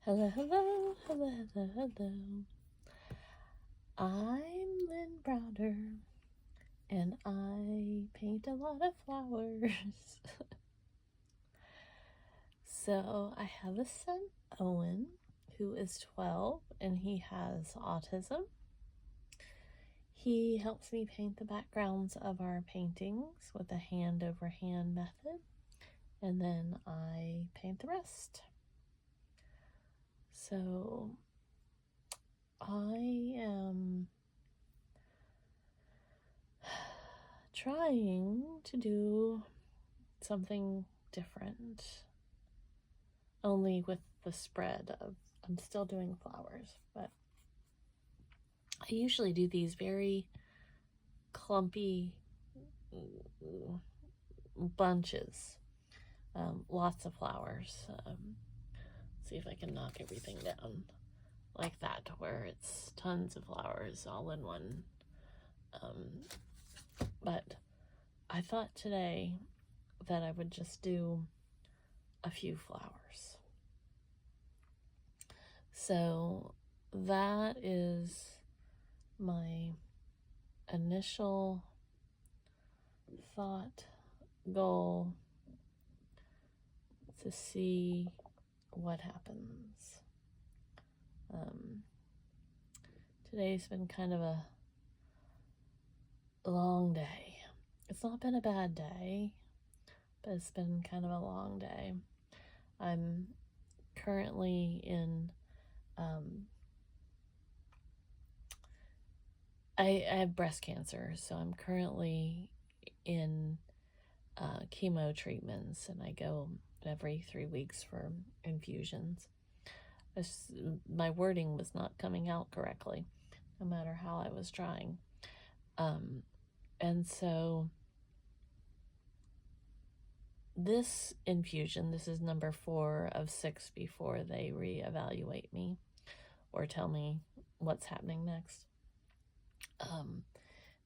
Hello, hello, hello, hello, hello. I'm Lynn Browder, and I paint a lot of flowers. So I have a son, Owen, who is 12, and he has autism. He helps me paint the backgrounds of our paintings with a hand-over-hand method, and then I paint the rest. So I am trying to do something different, only with the spread of, I'm still doing flowers, but I usually do these very clumpy bunches, lots of flowers. See if I can knock everything down like that, where it's tons of flowers all in one. But I thought today that I would just do a few flowers. So that is my initial thought, goal, to see what happens. Today's been kind of a long day. It's not been a bad day, but it's been kind of a long day. I'm currently in, I have breast cancer, so I'm currently in chemo treatments, and I go every 3 weeks for infusions. My wording was not coming out correctly, no matter how I was trying. And so this infusion, this is number 4 of 6 before they reevaluate me or tell me what's happening next.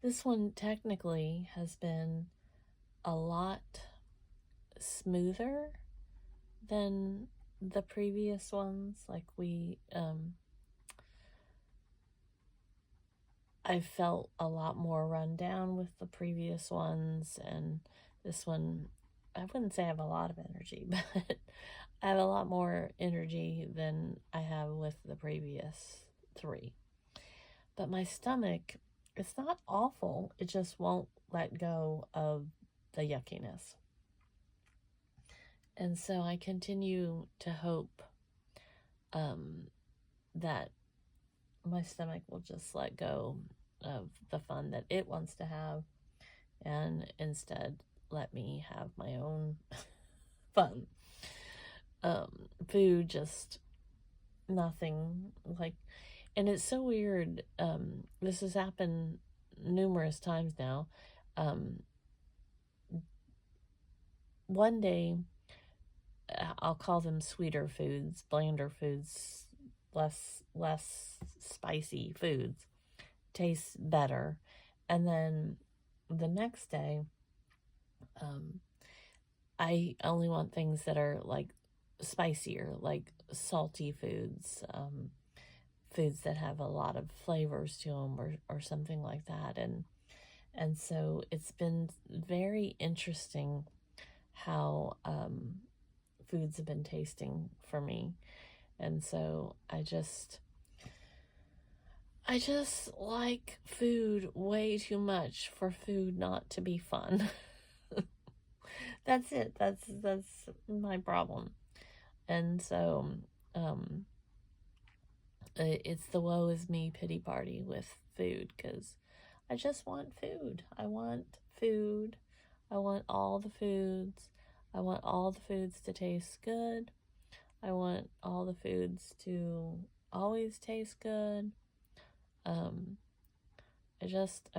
This one technically has been a lot smoother than the previous ones. Like I felt a lot more run down with the previous ones, and this one, I wouldn't say I have a lot of energy, but I have a lot more energy than I have with the previous 3. But my stomach, it's not awful, it just won't let go of the yuckiness. And so I continue to hope that my stomach will just let go of the fun that it wants to have and instead let me have my own fun. Food, just nothing. Like, and it's so weird. This has happened numerous times now. One day, I'll call them sweeter foods, blander foods, less spicy foods, taste better. And then the next day, I only want things that are like spicier, like salty foods, foods that have a lot of flavors to them, or something like that. And so it's been very interesting how foods have been tasting for me. And so I just like food way too much for food not to be fun. That's it. That's my problem. And so it's the woe is me pity party with food, because I just want food. I want food. I want all the foods. I want all the foods to taste good. I want all the foods to always taste good. I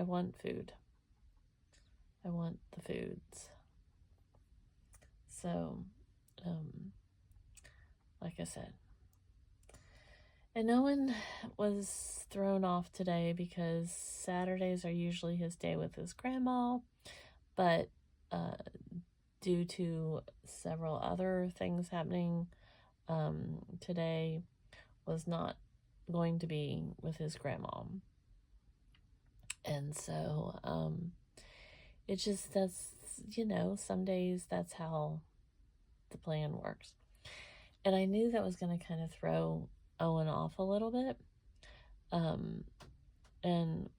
want food. I want the foods. So, like I said. And Owen was thrown off today because Saturdays are usually his day with his grandma, but due to several other things happening, today was not going to be with his grandma. And so, it just, that's, some days that's how the plan works. And I knew that was going to kind of throw Owen off a little bit. And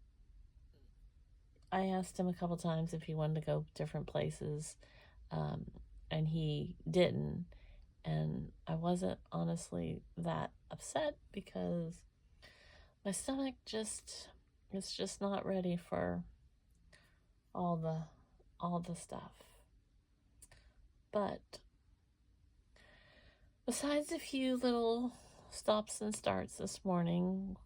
I asked him a couple times if he wanted to go different places, and he didn't. And I wasn't honestly that upset because my stomach it's just not ready for all the stuff. But besides a few little stops and starts this morning,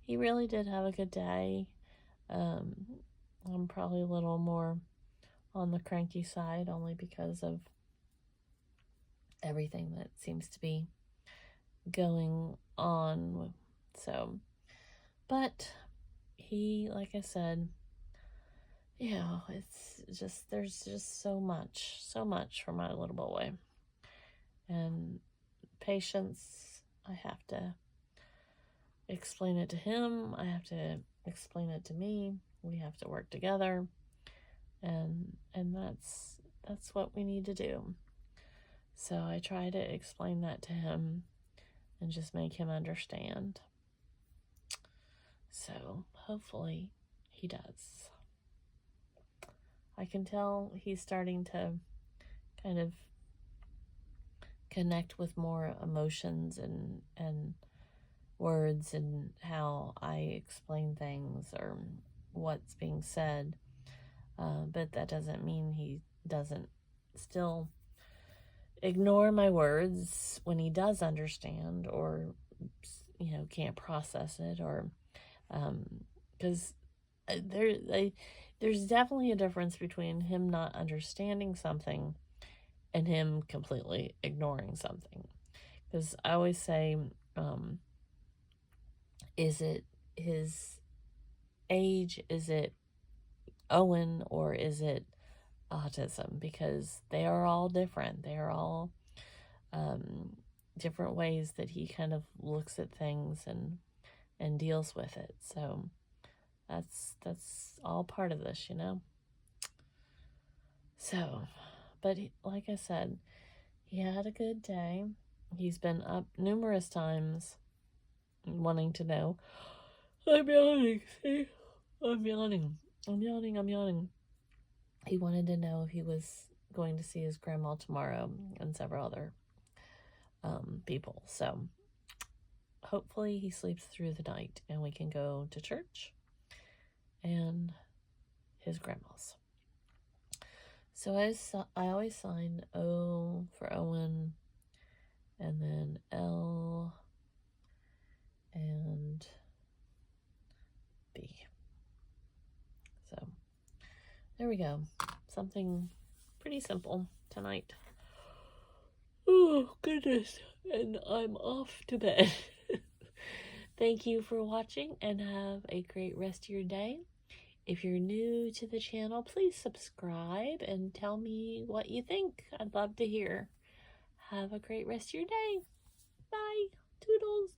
he really did have a good day. I'm probably a little more on the cranky side only because of everything that seems to be going on. So, but he, like I said, it's just, there's just so much for my little boy. And patience, I have to explain it to him. I have to explain it to me. We have to work together. And that's what we need to do. So I try to explain that to him and just make him understand. So hopefully he does. I can tell he's starting to kind of connect with more emotions and words and how I explain things or what's being said. But that doesn't mean he doesn't still ignore my words when he does understand or, can't process it, or because there's definitely a difference between him not understanding something and him completely ignoring something. Because I always say, is it his age? Is it Owen? Or is it autism? Because they are all different. They are all different ways that he kind of looks at things and deals with it. So that's all part of this, So, but like I said, he had a good day. He's been up numerous times wanting to know. I'm yawning. See? I'm yawning. He wanted to know if he was going to see his grandma tomorrow and several other people. So hopefully he sleeps through the night and we can go to church and his grandma's. So I always sign O for Owen, and then L and B. So there we go. Something pretty simple tonight. Oh, goodness. And I'm off to bed. Thank you for watching and have a great rest of your day. If you're new to the channel, please subscribe and tell me what you think. I'd love to hear. Have a great rest of your day. Bye. Toodles.